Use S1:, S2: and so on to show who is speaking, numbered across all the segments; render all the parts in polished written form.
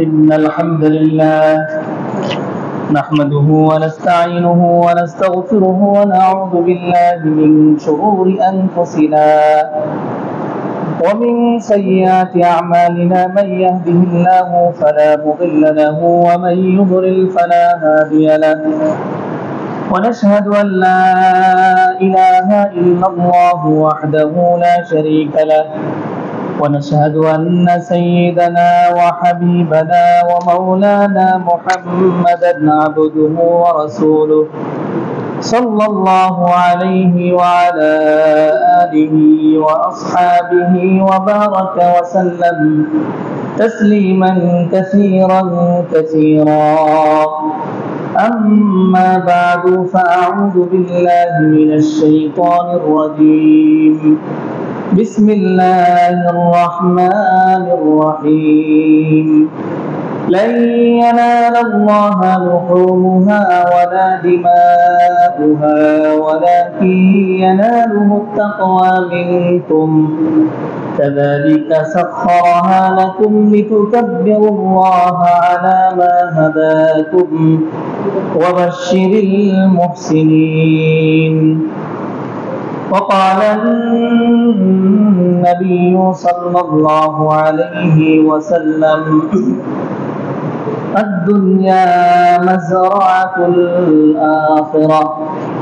S1: إن الحمد لله نحمده ونستعينه ونستغفره ونعوذ بالله من شرور أنفسنا ومن سيئات أعمالنا من يهده الله فلا مضل له ومن يضلل فلا هادي له ونشهد أن لا إله إلا الله وحده لا شريك له ونشهد أن سيدنا وحبيبنا ومولانا محمدا عبده ورسوله صلى الله عليه وعلى آله وأصحابه وبارك وسلم تسليما كثيرا كثيرا أما بعد فأعوذ بالله من الشيطان الرجيم بسم الله الرحمن الرحيم لن ينال الله لحومها ولا دماؤها ولكن يناله التقوى منكم كذلك سخرها لكم لتكبروا الله على ما هداكم وبشر المحسنين وقال النبي صلى الله عليه وسلم الدنيا مزرعة الآخرة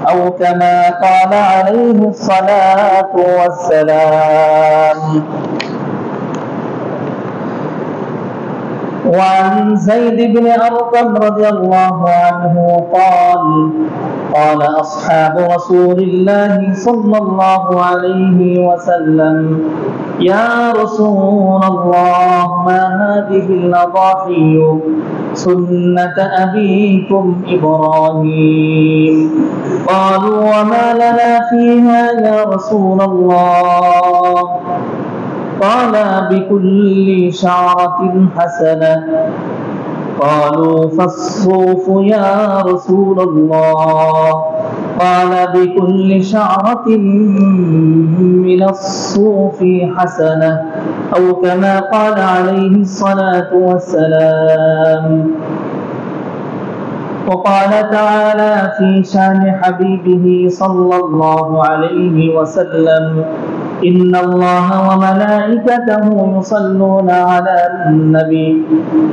S1: أو كما قال عليه الصلاة والسلام. وعن زيد بن أرقم رضي الله عنه قال أصحاب رسول الله صلى الله عليه وسلم يا رسول الله ما هذه الأضاحي سنة أبيكم إبراهيم قالوا وما لنا فيها يا رسول الله قال بكل شعرة حسنة قالوا فالصوف يا رسول الله قال بكل شعرة من الصوف حسنة أو كما قال عليه الصلاة والسلام. وقال تعالى في شان حبيبه صلى الله عليه وسلم إن الله وملائكته يصلون على النبي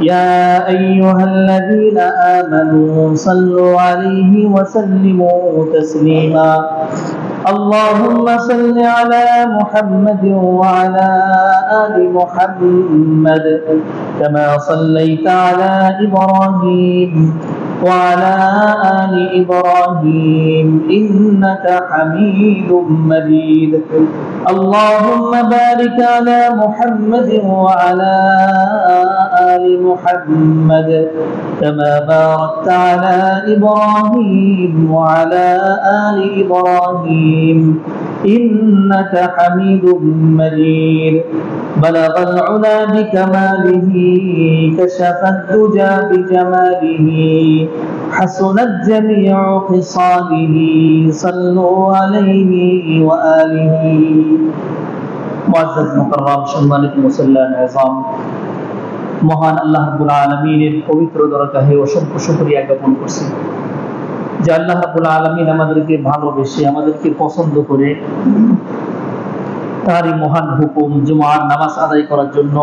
S1: يا أيها الذين آمنوا صلوا عليه وسلموا تسليما اللهم صل على محمد وعلى آل محمد كما صليت على إبراهيم وعلى آل إبراهيم إنك حميد مجيد اللهم بارك على محمد وعلى آل محمد كما باركت على إبراهيم وعلى آل إبراهيم إنك حميد مجيد بلغ العلا بكماله كشف الدجى بجماله حسنت جميع خصاله صلوا عليه وآله. মুআজ্জাজ মুকাররম সম্মানিত মুসল্লিয়ান আযম, মহান আল্লাহ রাব্বুল আলামিনের পবিত্র দরগাহে অসংখ্য শুকরিয়া জ্ঞাপন করছি যে আল্লাহ রাব্বুল আলামিন আমাদেরকে ভালোবেসে আমাদেরকে পছন্দ করে তারই মহান হুকুম জুমার নামাজ আদায় করার জন্য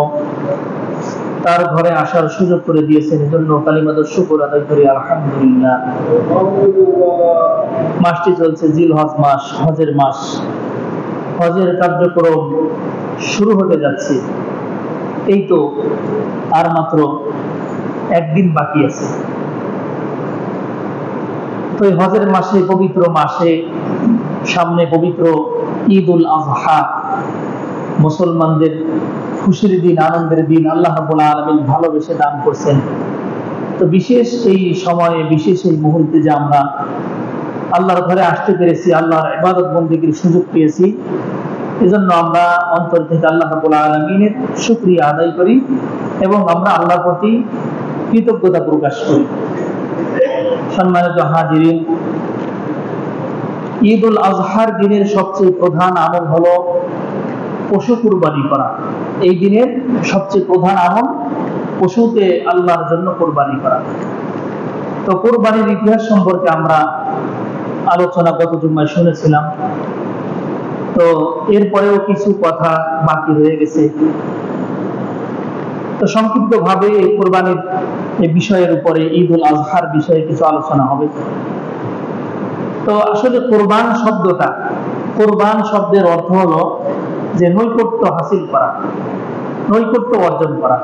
S1: তার ঘরে আসার সুযোগ করে দিয়েছেন। এজন্য কালিমাতুর শুকর আদায় করি আলহামদুলিল্লাহ। মাসটি চলছে জিলহজ মাস, হজের মাস। হজের কার্যক্রম শুরু হতে যাচ্ছে, এই তো আর মাত্র একদিন বাকি আছে। তো এই হজের মাসে, পবিত্র মাসে, সামনে পবিত্র ঈদ উল আযহা, মুসলমানদের খুশির দিন, আনন্দের দিন আল্লাহ রাব্বুল আলামিন ভালোবেসে দান করছেন। তো বিশেষ এই সময়ে, বিশেষ এই মুহূর্তে যে আমরা আল্লাহর ঘরে আসতে পেরেছি, আল্লাহর ইবাদত বন্দেগীর সুযোগ পেয়েছি, এজন্য আমরা অন্তর থেকে আল্লাহ রাব্বুল আলামিনের শুকরিয়া আদায় করি এবং আমরা আল্লাহর প্রতি কৃতজ্ঞতা প্রকাশ করি। সম্মানিত হাজিরিন, ঈদ উল আজহার দিনের সবচেয়ে প্রধান আমল হলো পশু কুরবানি করা। এই দিনের সবচেয়ে প্রধান আমল পশুকে আল্লাহর জন্য কোরবানি করা। তো কোরবানির ইতিহাস সম্পর্কে আমরা আলোচনা গত জুম্মায় শুনেছিলাম। তো এরপরেও কিছু কথা বাকি রয়ে গেছে। তো সংক্ষিপ্ত ভাবে কোরবানির এই বিষয়ের উপরে, ঈদ উল আজহার বিষয়ে কিছু আলোচনা হবে। তো আসলে কোরবান শব্দটা, কোরবান শব্দের অর্থ হলো যে নৈকট্য হাসিল করা, নৈকট্য অর্জন করা।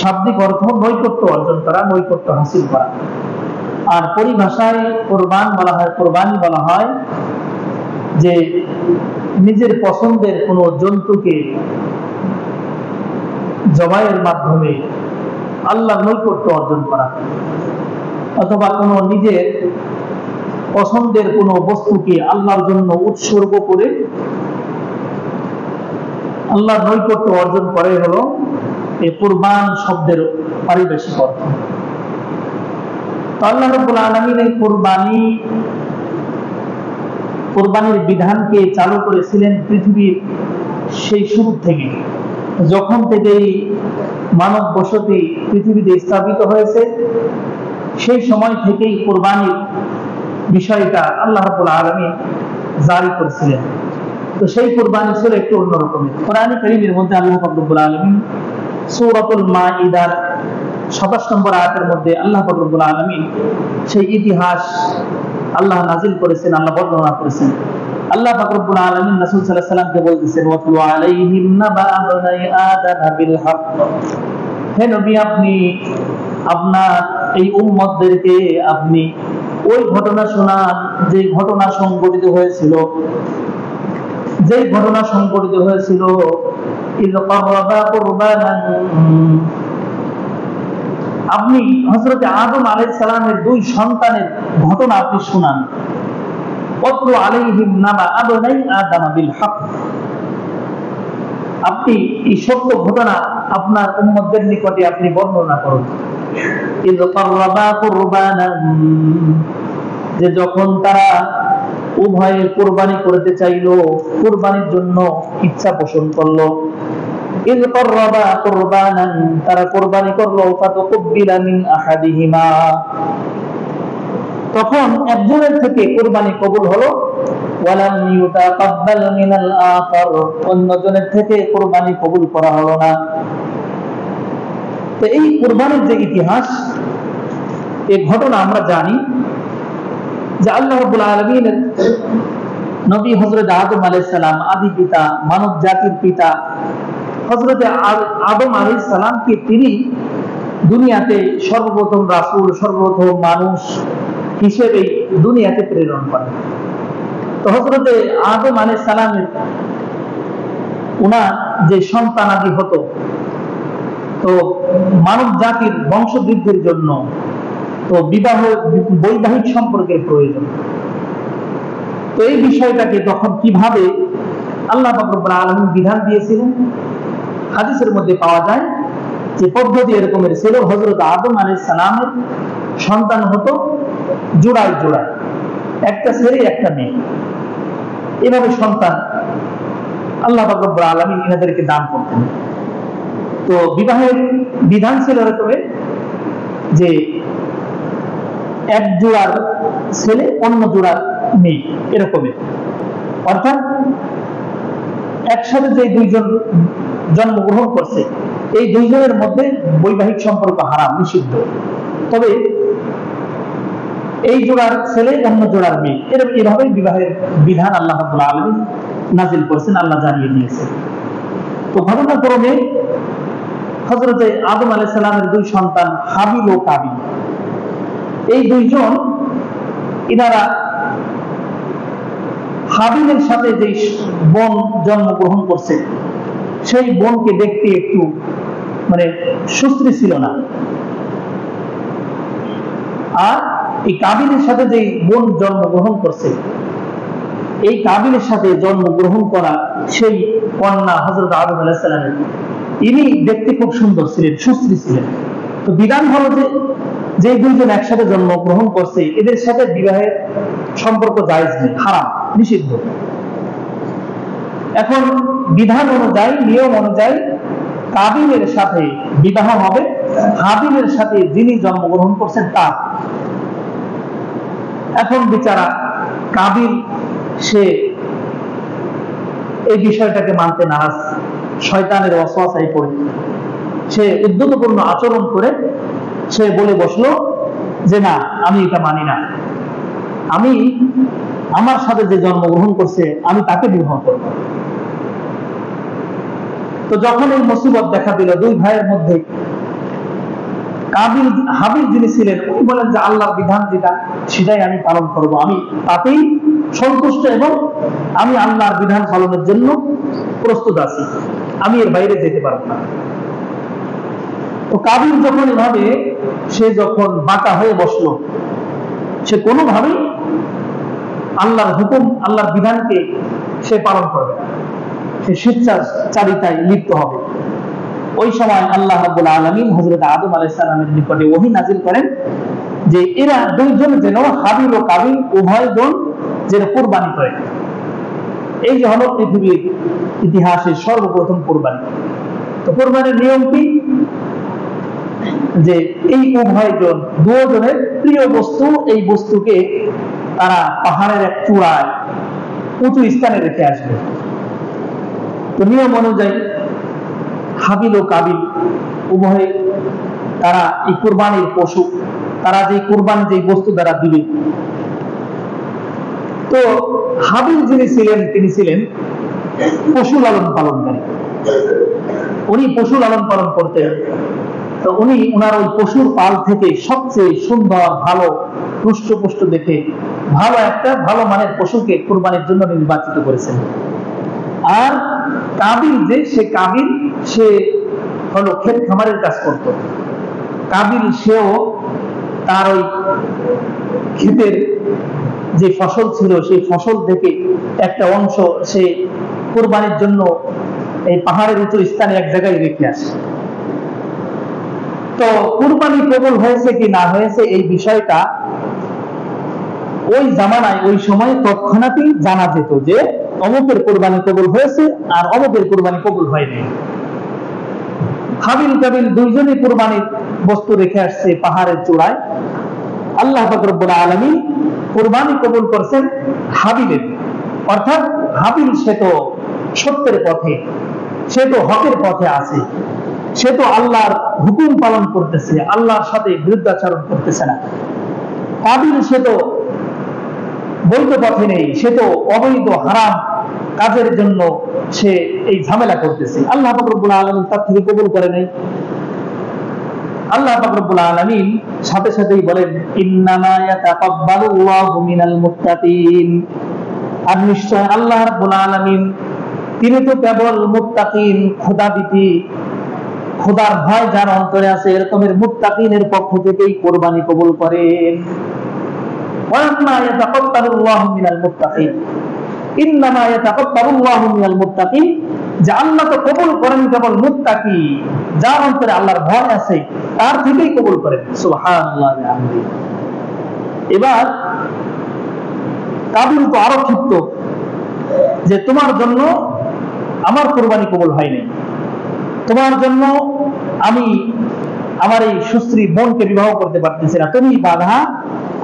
S1: শাব্দিক অর্থ নৈকট্য অর্জন করা, নৈকট্য হাসিল করা। আর পরিভাষায় কোরবান বলা হয়, কোরবানি বলা হয় যে নিজের পছন্দের কোনো জন্তুকে জবাইয়ের মাধ্যমে আল্লাহর নৈকট্য অর্জন করা, অথবা কোনো নিজের পছন্দের কোনো বস্তুকে আল্লাহর জন্য উৎসর্গ করে আল্লাহর নৈকট্য অর্জন করে হলো এই কুরবান শব্দের পারিভাষিক অর্থ। আল্লাহ রাব্বুল আলামিন এই কুরবানির বিধানকে চালু করেছিলেন পৃথিবীর সেই শুরু থেকে, যখন থেকে মানব বসতি পৃথিবীতে স্থাপিত হয়েছে, সেই সময় থেকেই কুরবানির বিষয়টা আল্লাহ রাব্বুল আলামিন জারি করেছিলেন। তো সেই কুরবানি ছিল একটু অন্যরকমের। কোরআন কারীমের মধ্যে আল্লাহ রাব্বুল আলামিন সূরাতুল মাঈদার 27 নম্বর আয়াতের মধ্যে আল্লাহ রাব্বুল আলামিন সেই ইতিহাস আল্লাহ নাজিল করেছেন, আল্লাহ বর্ণনা করেছেন। আল্লাহ রাব্বুল আলামিন রাসূল সাল্লাল্লাহু আলাইহি সাল্লামকে বলতেছেন, ওয়াতলু আলাইহিম নাবা আবনাই আদম বিল হক। হে নবী, আপনি আপনার এই উম্মতদেরকে আপনি ওই ঘটনা শোনান যে ঘটনা সংঘটিত হয়েছিল, যেই ঘটনা সংঘটিত হয়েছিল ইয ক্বাররাবা কুরবানান। আপনি হযরত আদম আলাইহিস সালামের দুই সন্তানের ঘটনা আপনি শুনান। ওয়াতলু আলাইহিম নাবা আবনাই আদম বিল হক। আপনি এই সত্য ঘটনা আপনার উম্মতদের নিকটে আপনি বর্ণনা করুন। ইয ক্বাররাবা কুরবানান, যে যখন তারা উভয়ে কুরবানি করতে চাইলো, কুরবানির জন্য ইচ্ছা পোষণ করলো। ইয ক্বাররাবা কুরবানান, তারা কুরবানি করলো। ফাতাকুব্বিলা মিন আহাদিহিমা, তখন একজনের থেকে কুরবানি কবুল হলো। ওয়ালাম ইউতাকাব্বাল মিনাল আখার, অন্যজনের থেকে কুরবানি কবুল করা হলো না। তো এই কুরবানির যে ইতিহাস, এই ঘটনা আমরা জানি যে আল্লাহ রাব্বুল আলামিনের নবী হযরত আদম আলাইহিস সালাম, আদি পিতা, মানব জাতির পিতা হযরত আদম আলাইহিস সালামকে তিনি দুনিয়াতে সর্বপ্রথম রাসূল, সর্বপ্রথম মানুষ হিসেবে দুনিয়াতে প্রেরণ করেন। তো হযরত আদম আলাইহিস সালামের ওনার যে সন্তানাদি হতো, তো মানব জাতির বংশবৃদ্ধির জন্য তো বিবাহ, বৈবাহিক সম্পর্কের প্রয়োজন। তো এই বিষয়টাকে তখন কিভাবে আল্লাহ পাক রব্বুল আলামিন বিধান দিয়েছিলেন, হাদিসের মধ্যে পাওয়া যায় যে পদ্ধতি এরকমের ছিল। হযরত আদম আলাইহিস সালামের সন্তান হতো জোড়ায় জোড়ায়, একটা ছেলে একটা মেয়ে, এভাবে সন্তান আল্লাহ পাক রব্বুল আলামিন এনাদেরকে দান করতেন। তো বিবাহের বিধান ছিল এরকমের যে এক জোড়ার ছেলে অন্য জোড়ার মেয়ে, এরকমের। অর্থাৎ একসাথে যে দুইজন জন্মগ্রহণ করছে, এই দুইজনের মধ্যে বৈবাহিক সম্পর্ক হারাম, নিষিদ্ধ। তবে এই জোড়ার ছেলে অন্য জোড়ার মেয়ে, এভাবে বিবাহের বিধান আল্লাহ রাব্বুল আলামিন নাজিল করেছেন, আল্লাহ জানিয়ে দিয়েছেন। তো ঘটনাক্রমে হযরত আদম আলাইহিস সালামের দুই সন্তান হাবিল ও কাবিল, এই দুইজন, ইনারা হাবিলের সাথে যে বোন জন্মগ্রহণ করছে, সেই বোনকে দেখতে একটু সুশ্রী ছিল না। আর এই কাবিলের সাথে যে বোন জন্মগ্রহণ করছে, এই কাবিলের সাথে জন্মগ্রহণ করা সেই কন্যা হযরত আদম আলাইহিস সালামের, ইনি দেখতে খুব সুন্দর ছিলেন, সুশ্রী ছিলেন। তো বিধান হলো যে দুইজন একসাথে জন্মগ্রহণ করছে, এদের সাথে বিবাহের সম্পর্ক জায়েজ নেই, হারাম, নিষিদ্ধ। এখন বিধান অনুযায়ী, নিয়ম অনুযায়ী কাবিলের সাথে বিবাহ হবে, হাবিলের সাথে যিনি জন্মগ্রহণ করছেন তার। এখন বেচারা কাবিল সে এই বিষয়টাকে মানতে নারাজ, শয়তানের ওয়াসওয়াসায় পড়ে সে উদ্ধতপূর্ণ আচরণ করে সে বলে বসলো যে না, আমি এটা মানি না, আমি আমার সাথে যে জন্মগ্রহণ করছে আমি তাকে বিবাহ করব। তো যখন এই মুসিবত দেখা দিল দুই ভাইয়ের মধ্যে, কাবিল হাবিল যিনি ছিলেন উনি বলেন যে আল্লাহর বিধান যেটা সেটাই আমি পালন করব, আমি তাতেই সন্তুষ্ট এবং আমি আল্লাহর বিধান পালনের জন্য প্রস্তুত আছি, আমি এর বাইরে যেতে পারবো না। তো কাবিল যখন এভাবে সে যখন বাঁকা হয়ে বসলো, সে কোনোভাবেই আল্লাহর হুকুম আল্লাহর বিধানকে সে পালন করবে না, সে স্বেচ্ছাচারিতায় লিপ্ত হবে। ওই সময় আল্লাহ রাব্বুল আলামিন হযরত আদম আলাইহিস সালামের নিকটে ওহী নাযিল করেন যে এরা দুইজন যেন হাবিল ও কাবিল উভয়জন যেন কুরবানি করে। এই যে হলো পৃথিবীর ইতিহাসের সর্বপ্রথম কুরবানি। তো কুরবানির নিয়ম কি, যে এই উভয়জন দুজনের প্রিয় বস্তু, এই বস্তুকে তারা পাহাড়ের এক চূড়ায় উঁচু স্থানে রেখে আসবে। তো নিয়ম অনুযায়ী হাবিল ও কাবিল উভয়ে তারা এই কুরবানির পশু, তারা যে কুরবানি যে বস্তু দ্বারা দিবে। তো হাবিল যিনি ছিলেন তিনি ছিলেন পশু লালন পালনকারী, উনি পশু লালন পালন করতেন। তো উনি ওনার ওই পশুর পাল থেকে সবচেয়ে সুন্দর ভালো পুষ্ট দেখে ভালো একটা ভালো মানের পশুকে কুরবানির জন্য নির্বাচিত করেছেন। আর কাবিল সে হলো ক্ষেত খামারের কাজ করত। কাবিল সেও তার ওই ক্ষেতের যে ফসল ছিল সেই ফসল থেকে একটা অংশ সে কুরবানির জন্য এই পাহাড়ের উঁচু স্থানে এক জায়গায় রেখে আসে। তো কুরবানি কবুল হয়েছে কি না হয়েছে এই বিষয়টা ওই জামানায় ওই সময় তৎক্ষণাৎই জানা যেত যে অমুকের কুরবানি কবুল হয়েছে আর অমুকের কুরবানি কবুল হয়নি। হাবিল কাবিল দুইজনই কুরবানির বস্তু রেখে আসছে পাহাড়ের চূড়ায়। আল্লাহ পাক রব্বুল আলামিন কুরবানি কবুল করছেন হাবিলের, অর্থাৎ হাবিল সে তো সত্যের পথে, সে তো হকের পথে আছে, সে তো আল্লাহর হুকুম পালন করতেছে, আল্লাহর সাথে বিরুদ্ধাচরণ করতেছে না। কাবিল সে তো বৈধ পথে নেই, সে তো অবৈধ হারাম কাজের জন্য সে এই ঝামেলা করতেছে। আল্লাহ পাক রব্বুল আলামিন তার থেকে কবুল করে নেই। আল্লাহ পাক রব্বুল আলামিন সাথে সাথেই বলেন ইন্নামা ইয়াতাকাব্বালুল্লাহু মিনাল মুত্তাকিন, আর নিশ্চয় আল্লাহ রাব্বুল আলামিন তিনি তো কেবল মুত্তাকিন, খোদাভীতি, খোদার ভয় যার অন্তরে আছে এরকমের মুত্তাকিনের পক্ষ থেকেই কুরবানি কবুল করেন। ওয়ান্না ইয়াতাকাব্বালুল্লাহু মিনাল মুত্তাকিন, ইন্নামা ইয়াতাকাব্বালুল্লাহু মিনাল মুত্তাকিন, যে আল্লাহ তো কবুল করেন কেবল মুত্তাকি, যার অন্তরে আল্লাহর ভয় আছে তার থেকেই কবুল করেন। সুবহানাল্লাহ ওয়া বিহামদিহি। এবার কাবিল তো আরো ক্ষিপ্ত যে তোমার জন্য আমার কুরবানি কবুল হয়নি, তোমার জন্য আমি আমার এই সুশ্রী বোনকে বিবাহ করতে পারতেছি না, তুমি বাধা,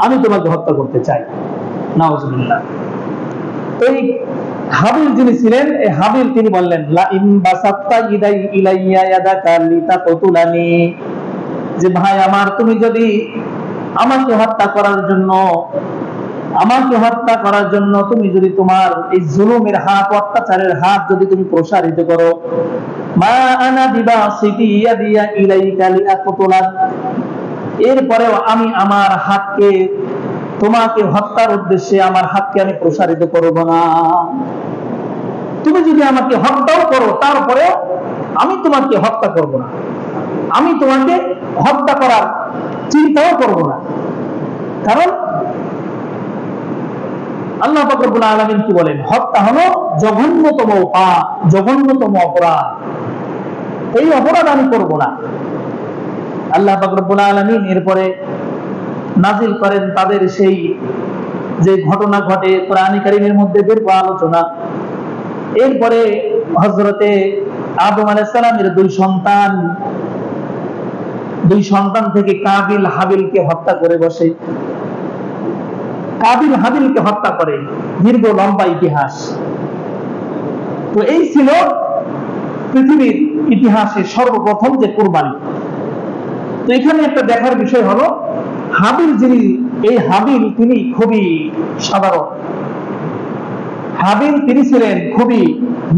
S1: আমি তোমাকে হত্যা করতে চাই। নাউজুবিল্লাহ। এই হাবিল যিনি ছিলেন, এই হাবিল তিনি বললেন লা ইন বাসাত্তা ইলাইয়া ইয়াদাকা লিতাকতুলানি, যে ভাই আমার তুমি যদি আমাকে হত্যা করার জন্য তুমি যদি তোমার এই জুলুমের হাত, অত্যাচারের হাত যদি তুমি প্রসারিত করো, মা আনা বিবাসিতি ইয়াদিয়া ইলাইকা লিআকতুলাক, এরপরেও আমি আমার হাতকে তোমাকে হত্যার উদ্দেশ্যে আমার হাতকে আমি প্রসারিত করব না। তুমি যদি আমাকে হত্যাও করো তারপরে আমি তোমাকে হত্যা করব না, আমি তোমাকে হত্যা করার চিন্তাও করব না। কারণ আল্লাহ পাক রব্বুল আলামিন কি বলেন, হত্যা হলো জঘন্যতম পাপ, জঘন্যতম অপরাধ, এই অপরাধ আমি করব না। আল্লাহ পাক রব্বুল আলামিন এরপরে নাজিল করেন তাদের সেই যে ঘটনা ঘটে কোরআন কারীমের মধ্যে দীর্ঘ আলোচনা। এরপরে হযরতে আদম আলাইহিস সালামের দুই সন্তান থেকে কাবিল হাবিলকে হত্যা করে বসে। কাবিল হাবিলকে হত্যা করে, দীর্ঘ লম্বা ইতিহাস। তো এই ছিল পৃথিবীর ইতিহাসে সর্বপ্রথম যে কুরবানি। তো এখানে একটা দেখার বিষয় হলো, হাবিল এই হাবিল তিনি খুবই সাধারণ। হাবিল তিনি ছিলেন খুবই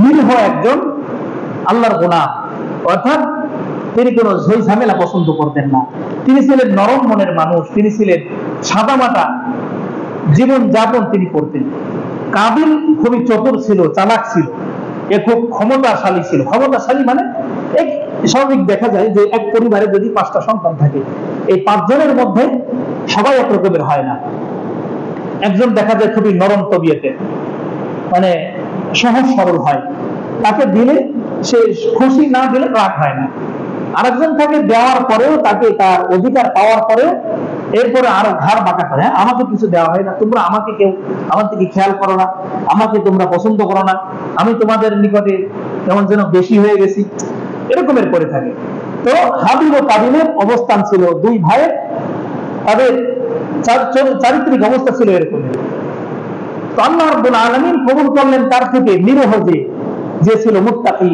S1: নিরীহ একজন আল্লাহর গোলাম, অর্থাৎ তিনি কোনো ঝই ঝামেলা পছন্দ করতেন না। তিনি ছিলেন নরম মনের মানুষ, তিনি ছিলেন সাদামাটা জীবন যাপন তিনি করতেন। কাবিল খুবই চতুর ছিল, চালাক ছিল, এ খুব ক্ষমতাশালী ছিল। ক্ষমতাশালী মানে স্বাভাবিক দেখা যায় যে এক পরিবারে যদি 5টা সন্তান থাকে, এই 5 জনের মধ্যে সবাই এক রকমের হয় না। একজন দেখা যায় খুবই নরম তবিয়তের, মানে সহজ সরল হয়, তাকে দিলে সে খুশি, না দিলে রাগ হয় না। আরেকজন থাকে দেওয়ার পরেও, তাকে তার অধিকার পাওয়ার পরেও এরপরে আরো ঘাড় বাঁকা করে, আমাকে কিছু দেওয়া হয় না, তোমরা আমাকে কেউ আমার দিকে খেয়াল করো না, আমাকে তোমরা পছন্দ করো না, আমি তোমাদের নিকটে কেমন যেন বেশি হয়ে গেছি, এরকমের করে থাকে। তো হাবিল ও কাবিলের অবস্থান ছিল, দুই ভাইয়ের তাদের চারিত্রিক অবস্থা ছিল এরকমের। তো আল্লাহ রাব্বুল আলামিন কবুল করলেন তার থেকে নিরীহ যে ছিল মুত্তাকি,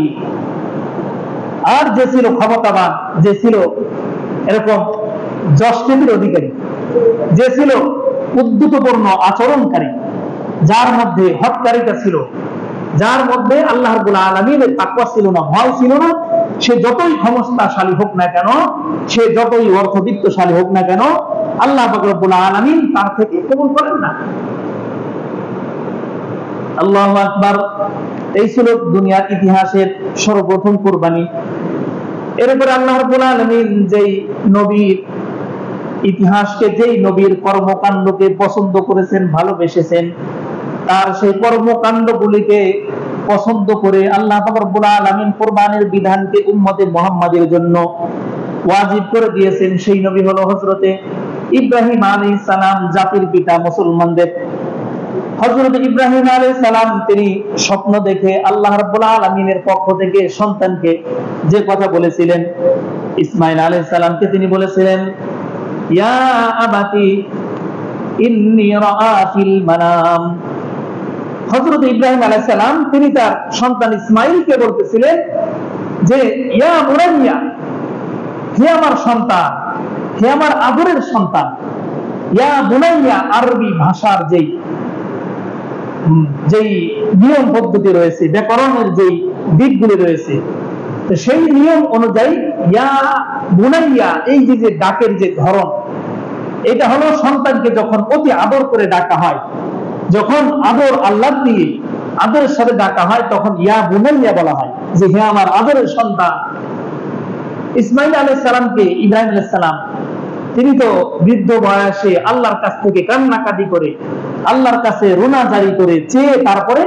S1: আর যে ছিল ক্ষমতাবান, যে ছিল এরকম যশকীর্তির অধিকারী, যে ছিল উদ্ধতপূর্ণ আচরণকারী, যার মধ্যে হৎকারিতা ছিল, যার মধ্যে আল্লাহ রাব্বুল আলামিনের তাকওয়া ছিল না, ভয় ছিল না। সে যতই ক্ষমতাশালী হোক না কেন, সে যতই অর্থবিত্তশালী হোক না কেন, আল্লাহ পাক রব্বুল আলামিন তার থেকে কবুল করেন না। আল্লাহু আকবার। এই ছিল দুনিয়ার ইতিহাসের সর্বপ্রথম কুরবানি। এরপরে আল্লাহ রাব্বুল আলামিন যেই নবীর ইতিহাসকে, যেই নবীর কর্মকাণ্ডকে পছন্দ করেছেন, ভালোবেসেছেন, তার সেই কর্মকাণ্ডগুলিকে পছন্দ করে আল্লাহ পাক রব্বুল আলামিন কুরবানির বিধানকে উম্মতে মুহাম্মাদের জন্য ওয়াজিব করে দিয়েছেন। সেই নবী হলো হযরতে ইব্রাহিম আলাইহিস সালাম, জাতির পিতা মুসলমানদের। হযরত ইব্রাহিম আলাইহিস সালাম তিনি স্বপ্ন দেখে আল্লাহ রাব্বুল আলামিনের পক্ষ থেকে সন্তানকে যে কথা বলেছিলেন, ইসমাঈল আলাইহিস সালামকে তিনি বলেছিলেন, ইয়া আবাতি ইন্নী রাআ ফিল মানাম। হযরত ইব্রাহিম আলাইহিস সালাম তিনি তার সন্তান ইসমাঈলকে বলতেছিলেন যে, ইয়া বুনাইয়া, হে আমার সন্তান, হে আমার আদরের সন্তান। ইয়া বুনাইয়া আরবি ভাষার যেই নিয়ম পদ্ধতি রয়েছে, ব্যাকরণের যেই দিকগুলি রয়েছে, তো সেই নিয়ম অনুযায়ী ইয়া বুনাইয়া, এই যে ডাকের যে ধরন, এটা হলো সন্তানকে যখন অতি আদর করে ডাকা হয়, যখন আদর আল্লাহ দিয়ে আদরের সাথে ডাকা হয়, তখন ইয়া বুনাইয়া বলা হয়, যে হে আমার আদরের সন্তান। ইসমাঈল আলাইহিস সালামকে ইব্রাহিম আলাইহিস সালাম তিনি তো বৃদ্ধ বয়সে আল্লাহর কাছ থেকে কান্নাকাটি করে, আল্লাহর কাছে রোনা জারি করে চেয়ে তারপরে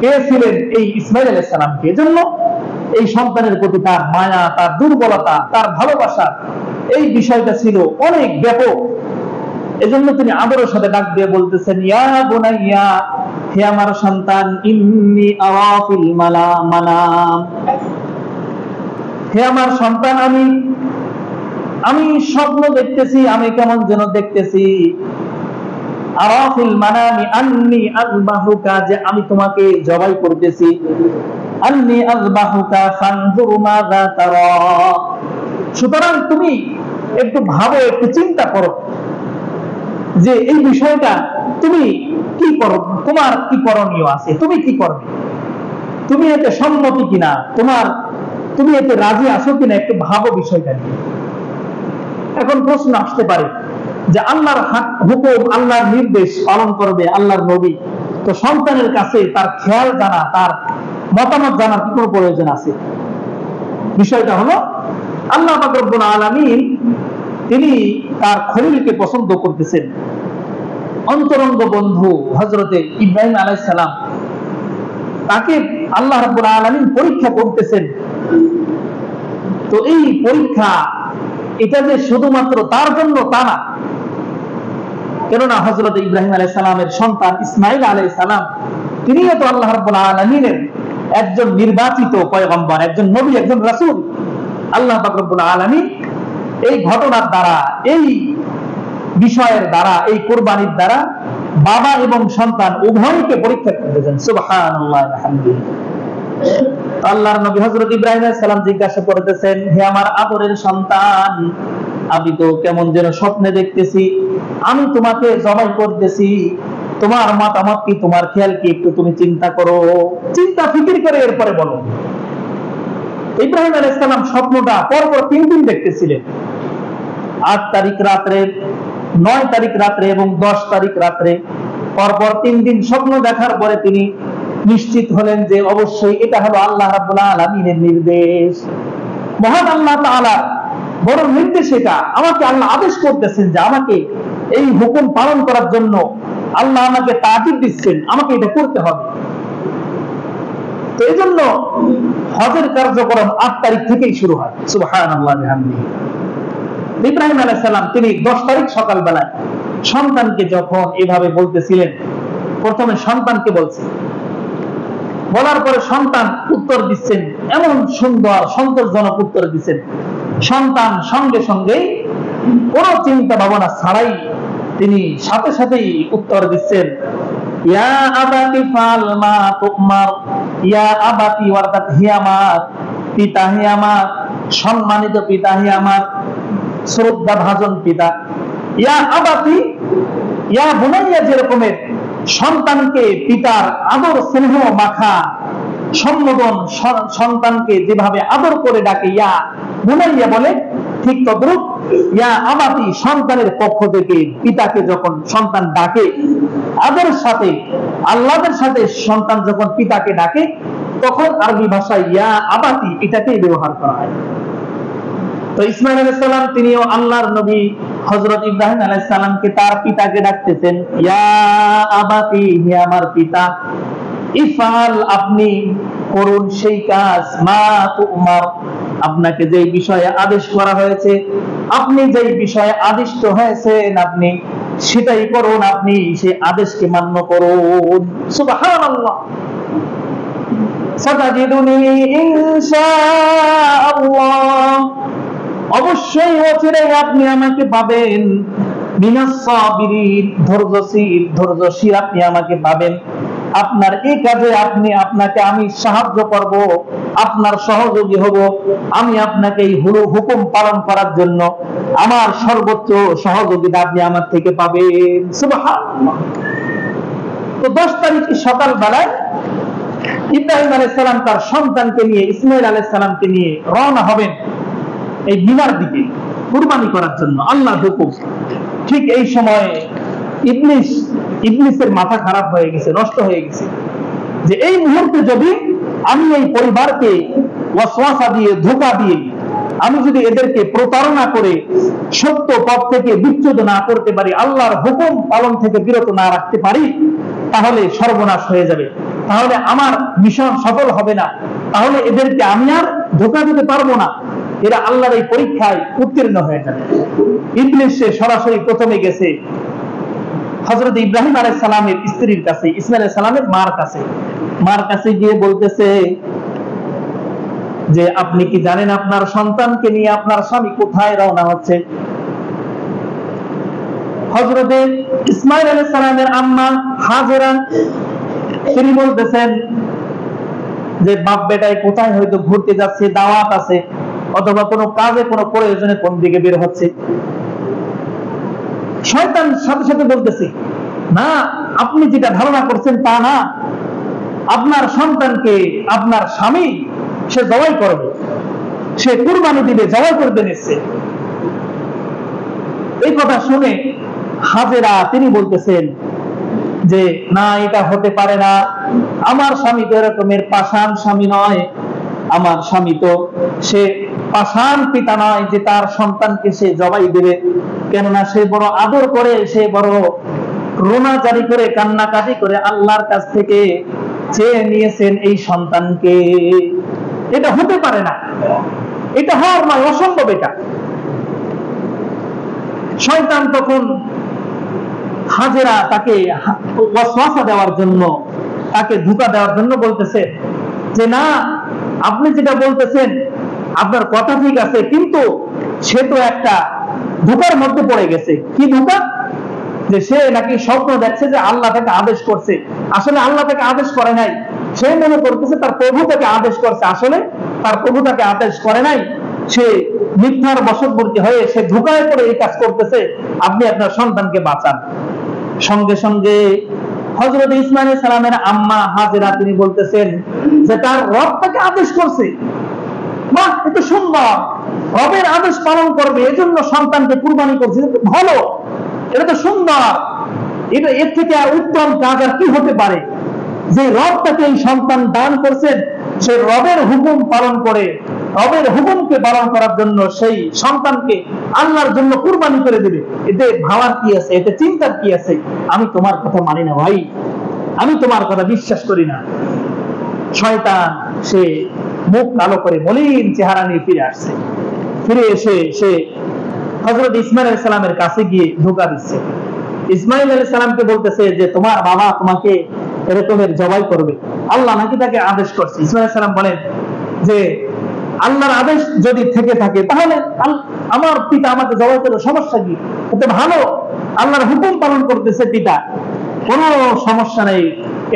S1: পেয়েছিলেন এই ইসমাঈল আলাইহিস সালামকে। এজন্য এই সন্তানের প্রতি তার মায়া, তার দুর্বলতা, তার ভালোবাসা, এই বিষয়টা ছিল অনেক ব্যাপক। এজন্য তিনি আদরের সাথে ডাক দিয়ে বলতেছেন, ইয়া বুনাইয়া, হে আমার সন্তান, ইন্নী আরা ফিল মানাম, হে আমার সন্তান, আমি স্বপ্ন দেখতেছি, আমি কেমন যেন দেখতেছি। আরা ফিল মানামি আন্নী আযবাহুকা, যে আমি তোমাকে জবাই করতেছি। আন্নী আযবাহুকা ফানজুর মাযা তারা, সুতরাং তুমি একটু ভাবো, একটু চিন্তা করো যে এই বিষয়টা তুমি কি করো, তোমার কি করণীয় আছে, তুমি কি করবে, তুমি এতে সম্মতি কিনা, তুমি এতে রাজি আছো কিনা, একটু ভাবো বিষয়টা নিয়ে। এখন প্রশ্ন আসতে পারে যে আল্লাহর হুকুম, আল্লাহর নির্দেশ পালন করবে আল্লাহর নবী, তো সন্তানের কাছে তার খেয়াল জানা, তার মতামত জানার কি কোনো প্রয়োজন আছে? বিষয়টা হলো, আল্লাহ পাক রব্বুল আলামিন তিনি তার খলিলকে পছন্দ করতেছেন, অন্তরঙ্গ বন্ধু হযরতে ইব্রাহিম আলাইহিস সালাম, তাকে আল্লাহ রাব্বুল আলামিন পরীক্ষা করতেছেন। তো এই পরীক্ষা, এটা যে শুধুমাত্র তার জন্য তা না, কেননা হযরত ইব্রাহিম আলাইহিস সালামের সন্তান ইসমাঈল আলাইহিস সালাম তিনিও তো আল্লাহ রাব্বুল আলামিনের একজন নির্বাচিত পয়গম্বর, একজন নবী, একজন রাসূল। আল্লাহ পাক রব্বুল আলামিন এই ঘটনার দ্বারা, এই বিষয়ের দ্বারা, এই কুরবানির দ্বারা বাবা এবং সন্তান উভয়কে পরীক্ষা করতেছেন। সুবহানাল্লাহ, আলহামদুলিল্লাহ। আল্লাহর নবী হযরত ইব্রাহিম আলাইহিস সালাম জিজ্ঞাসা করতেছেন, হে আমার আদরের সন্তান, আমি তো কেমন যেন স্বপ্নে দেখতেছি আমি তোমাকে জবাই করতেছি, তোমার মতামত কি, তোমার খেয়াল কি, একটু তুমি চিন্তা করো, চিন্তা ফিকির করে এরপরে বলো। ইব্রাহিম আলাইহিস সালাম স্বপ্নটা পরপর 3 দিন দেখতেছিলেন। 8 তারিখ রাত্রে, 9 তারিখ রাত্রে এবং 10 তারিখ রাত্রে পরপর 3 দিন স্বপ্ন দেখার পরে তিনি নিশ্চিত হলেন যে অবশ্যই এটা হলো আল্লাহ রাব্বুল আলামিনের নির্দেশ। মহান আল্লাহ তাআলা বড় নির্দেশ, এটা আমাকে আল্লাহ আদেশ করতেছেন যে আমাকে এই হুকুম পালন করার জন্য আল্লাহ আমাকে তাকিদ দিচ্ছেন, আমাকে এটা করতে হবে। তো এই জন্য হজের কার্যক্রম 8 তারিখ থেকেই শুরু হয়। সুবহানাল্লাহ, বিহামদিহি। ইব্রাহিম আলাইহিস সালাম তিনি 10 তারিখ সকালবেলায় সন্তানকে যখন এভাবে বলতেছিলেন, প্রথমে সন্তানকে বলছেন, বলার পরে সন্তান উত্তর দিচ্ছেন, এমন সুন্দর সন্তোষজনক উত্তর দিচ্ছেন। সন্তান সঙ্গে সঙ্গেই কোন চিন্তা ভাবনা ছাড়াই তিনি সাথে সাথেই উত্তর দিচ্ছেন, ইয়া আবাতি ফাল মা তুমার, ইয়া আবাতি অর্থাৎ হে আমার পিতা, হে আমার সম্মানিত পিতা, হে আমার শ্রদ্ধা ভাজন পিতা। ইয়া আবাতি, ইয়া বুনাইয়া, যেরকমের সন্তানকে পিতার আদর স্নেহ মাখা সম্বোধন, সন্তানকে যেভাবে আদর করে ডাকে ইয়া বুনাইয়া বলে, ঠিক তদ্রুপ ইয়া আবাতি সন্তানের পক্ষ থেকে পিতাকে যখন সন্তান ডাকে আদরের সাথে, আল্লাহর সাথে সন্তান যখন পিতাকে ডাকে, তখন আরবি ভাষায় ইয়া আবাতি এটাকেই ব্যবহার করা হয়। তো ইসমাইল আলাইহিস সালাম তিনিও আল্লাহর নবী হযরত ইব্রাহিম আলাইহিস সালামকে তার পিতাকে ডাকতেছেন, ইয়া আবাতি, হে আমার পিতা, ইফআল, আপনি করুন সেই কাজ, মা তুমার, আপনাকে যেই বিষয়ে আদেশ করা হয়েছে, আপনি যেই বিষয়ে আদিষ্ট হয়েছেন আপনি সেটাই করুন, আপনি সেই আদেশকে মান্য করুন। সুবহানাল্লাহ। সাতাজিদুনি ইনশাআল্লাহ, অবশ্যই অচিরেই আপনি আমাকে পাবেন, মিনাস সাবিরিন, ধৈর্যশীল আপনি আমাকে পাবেন। আপনার এই কাজে আপনাকে আমি সাহায্য করব, আপনার সহযোগী হব, আমি আপনাকে এই হুকুম পালন করার জন্য আমার সর্বোচ্চ সহযোগিতা আপনি আমার থেকে পাবেন। সুবহানাল্লাহ। তো 10 তারিখ সকাল বেলায় ইব্রাহিম আলাইহিস সালাম তার সন্তানকে নিয়ে, ইসমাইল আলাইহিস সালামকে নিয়ে রওনা হবেন এই মিনার দিকে কুরবানি করার জন্য, আল্লাহর হুকুম। ঠিক এই সময়ে ইবলিসের মাথা খারাপ হয়ে গেছে, নষ্ট হয়ে গেছে, যে এই মুহূর্তে যদি আমি এই পরিবারকে ওয়াসওয়াসা দিয়ে, ধোঁকা দিয়ে, আমি যদি এদেরকে প্রতারণা করে সত্য পথ থেকে বিচ্যুত না করতে পারি, আল্লাহর হুকুম পালন থেকে বিরত না রাখতে পারি, তাহলে সর্বনাশ হয়ে যাবে, তাহলে আমার মিশন সফল হবে না, তাহলে এদেরকে আমি আর ধোঁকা দিতে পারবো না, এরা আল্লাহর এই পরীক্ষায় উত্তীর্ণ হয়ে যাবে। ইবলিস সরাসরি প্রথমে গেছে হযরত ইব্রাহিম আলাইহিস সালামের স্ত্রীর কাছে, ইসমাইল আলাইহিস সালামের মার কাছে গিয়ে বলতেছে যে আপনি কি জানেন আপনার সন্তানকে নিয়ে আপনার স্বামী কোথায় রওনা হচ্ছে? হযরত ইসমাইল আলাইহিস সালামের আম্মা হাজেরা তিনি বলতেছেন যে বাপ বেটায় কোথায় হয়তো ঘুরতে যাচ্ছে, দাওয়াত আছে, অথবা কোনো কাজে, কোনো প্রয়োজনে কোন দিকে বের হচ্ছে। শয়তান সাথে সাথে বলতেছে, না, আপনি যেটা ধারণা করছেন তা না, আপনার সন্তানকে আপনার স্বামী সে জবাই করবে, সে কুরবানি দিবে, জবাই করবে নিচ্ছে। এই কথা শুনে হাজেরা তিনি বলতেছেন যে না, এটা হতে পারে না, আমার স্বামী তো এরকমের পাষাণ স্বামী নয়, আমার স্বামী তো সে পাষাণ পিতা নয় যে তার সন্তানকে সে জবাই দেবে, কেননা সে বড় আদর করে, সে বড় রোনা জারি করে, কান্নাকাটি করে আল্লাহর কাছ থেকে চেয়ে নিয়েছেন এই সন্তানকে। এটা হতে পারে না, এটা হওয়ার নয়, অসম্ভব এটা। শয়তান তখন হাজেরা তাকে ওয়াসওয়াসা দেওয়ার জন্য, তাকে ধোঁকা দেওয়ার জন্য বলতেছে যে না, আপনি যেটা বলতেছেন আপনার কথা ঠিক আছে, কিন্তু সে তো একটা ধোঁকার মধ্যে পড়ে গেছে। কি ধোঁকা? যে সে নাকি স্বপ্ন দেখছে যে আল্লাহ তাকে আদেশ করছে, আসলে আল্লাহ তাকে আদেশ করে নাই। সে মনে করতেছে তার প্রভু তাকে আদেশ করছে, আসলে তার প্রভু তাকে আদেশ করে নাই। সে মিথ্যার বশবর্তী হয়ে সে ধোঁকায় পড়ে এই কাজ করতেছে। আপনি আপনার সন্তানকে বাঁচান। সঙ্গে সঙ্গে হযরত ইসমাঈল আলাইহিস সালামের আম্মা হাজেরা তিনি বলতেছেন যে তার রব তাকে আদেশ করছে। বাহ, এটা সুন্দর, রবের আদেশ পালন করবে এজন্য সন্তানকে কুরবানি করছে, এটা ভালো, এটা তো সুন্দর। এটা এর থেকে উত্তম কাজ আর কি হতে পারে? যে রব তাকে এই সন্তান দান করছেন, সে রবের হুকুম পালন করে, রবের হুকুমকে পালন করার জন্য সেই সন্তানকে আল্লাহর জন্য কুরবানি করে দেবে। এতে ভাবার কি আছে? এতে চিন্তার কি আছে? আমি তোমার কথা মানি না ভাই, আমি তোমার কথা বিশ্বাস করি না। শয়তান সে মুখ কালো করে মলিন চেহারা নিয়ে ফিরে আসছে। ফিরে এসে সে হযরত ইসমাঈল আলাইহিস সালামের কাছে গিয়ে ধোঁকা দিচ্ছে। ইসমাঈল আলাইহিস সালামকে বলতেছে যে তোমার বাবা তোমাকে এরকমের জবাই করবে, আল্লাহ নাকি তাকে আদেশ করছে। ইসমাঈল আলাইহিস সালাম বলেন যে আল্লাহর আদেশ যদি থেকে থাকে তাহলে আমার পিতা আমাকে জবাই করবে, সমস্যা কি? এতে ভালো, আল্লাহর হুকুম পালন করতেছে পিতা, কোনো সমস্যা নেই,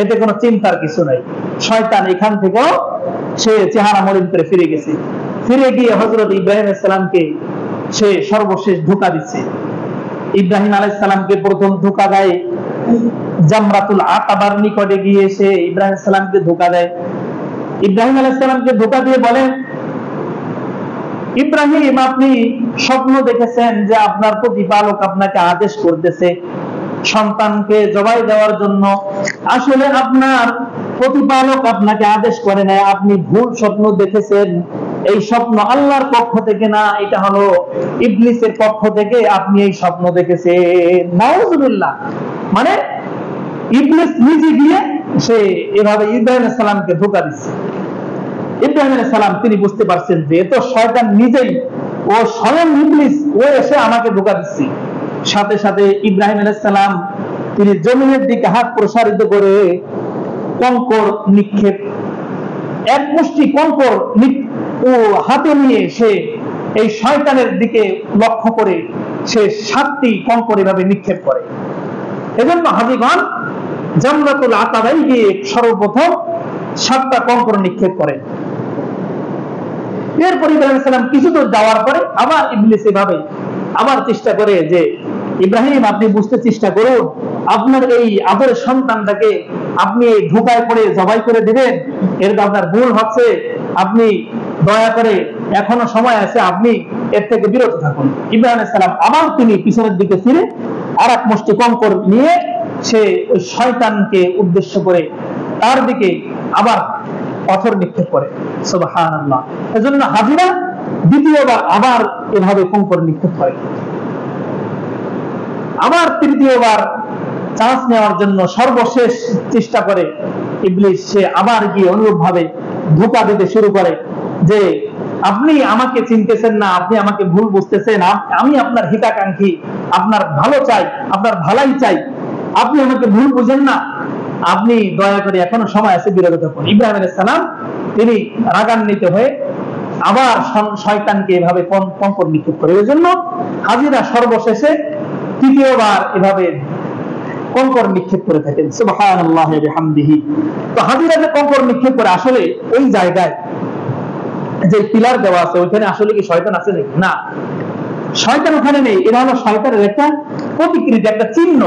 S1: এতে কোনো চিন্তার কিছু নাই। শয়তান এখান থেকেও সে চেহারা মলিন করে ফিরে গেছে। ফিরে গিয়ে হযরত ইব্রাহিম আলাইহিস সালামকে সে সর্বশেষ ধোঁকা দিচ্ছে। ইব্রাহিম আলাইহিস সালামকে প্রথম ধোঁকা দেয় জামরাতুল আকাবার নিকটে গিয়ে সে ইব্রাহিম আলাইহিস সালামকে ধোঁকা দেয়। ইব্রাহিম আলাইহিস সালামকে ধোঁকা দিয়ে বলেন, ইব্রাহিম আপনি স্বপ্ন দেখেছেন যে আপনার প্রতিপালক আপনাকে আদেশ করতেছে সন্তানকে জবাই দেওয়ার জন্য। আসলে আপনার প্রতিপালক আপনাকে আদেশ করে না, আপনি ভুল স্বপ্ন দেখেছেন। এই স্বপ্ন আল্লাহর পক্ষ থেকে না, এটা হলো ইবলিসের পক্ষ থেকে আপনি এই স্বপ্ন দেখেছেন। নাউজুবিল্লাহ। মানে ইবলিস নিজে গিয়ে সে এভাবে ইব্রাহিম আলাইহিস সালামকে ধোঁকা দিচ্ছে। ইব্রাহিম আলাইহিস সালাম তিনি বুঝতে পারছেন যে এত শয়তান নিজেই, ও স্বয়ং ইবলিস, ও এসে আমাকে ধোঁকা দিচ্ছে। সাথে সাথে ইব্রাহিম আলাইহিস সালাম তিনি জমিনের দিকে হাত প্রসারিত করে কঙ্কর নিক্ষেপ, এক মুষ্টি কঙ্কর ও হাতে নিয়ে সে এই শয়তানের দিকে লক্ষ্য করে সে 7টি কঙ্কর এভাবে নিক্ষেপ করে। এজন্য হাজীগণ জামরাতুল আকাবায় গিয়ে সর্বপ্রথম 7টা কঙ্কর নিক্ষেপ করেন। এরপর ইব্রাহিম আলাইহিস সালাম কিছু দূর যাওয়ার পরে আবার ইবলিস এভাবে আবার চেষ্টা করে যে ইব্রাহিম আপনি বুঝতে চেষ্টা করুন, আপনার এই আদরের সন্তানটাকে আপনি এই ধোঁকায় পড়ে জবাই করে দিবেন, এর আপনার ভুল হচ্ছে, আপনি দয়া করে এখনো সময় আছে, আপনি এর থেকে বিরত থাকুন। ইব্রাহিম আলাইহিস সালাম আবার তিনি পিছনের দিকে ফিরে আর এক মুষ্টি কঙ্কর নিয়ে সে ওই শয়তানকে উদ্দেশ্য করে তার দিকে আবার পাথর নিক্ষেপ করে। সুবহানাল্লাহ। এজন্য হাজিরা দ্বিতীয়বার আবার এভাবে কঙ্কর নিক্ষেপ করে। আবার তৃতীয়বার চান্স নেওয়ার জন্য সর্বশেষ চেষ্টা করে ইবলিস, সে আবার গিয়ে অনুরূপ ভাবে ধোঁকা দিতে শুরু করে যে আপনি আমাকে চিনতেছেন না, আপনি আমাকে ভুল বুঝতেছেন, আমি আপনার হিতাকাঙ্ক্ষী, আপনার ভালো চাই, আপনার ভালাই চাই, আপনি আমাকে ভুল বুঝেন না, আপনি দয়া করে এখনো সময় আছে, বিরত থাকুন। ইব্রাহিম আলাইহিস সালাম তিনি রাগান্বিত হয়ে আবার শয়তানকে এভাবে কঙ্কর নিক্ষেপ করে। এই জন্য হাজিরা সর্বশেষে তৃতীয়বার এভাবে কঙ্কর নিক্ষেপ করে থাকেন। সুবহানাল্লাহি ওয়া বিহামদিহি। তো হাজিরা যে কঙ্কর নিক্ষেপ করে, আসলে ওই জায়গায় যে পিলার দেওয়া আছে ওইখানে আসলে কি শয়তান আছে নাকি? না, শয়তান ওখানে নেই। এটা হলো শয়তানের একটা প্রতিকৃতি, একটা চিহ্ন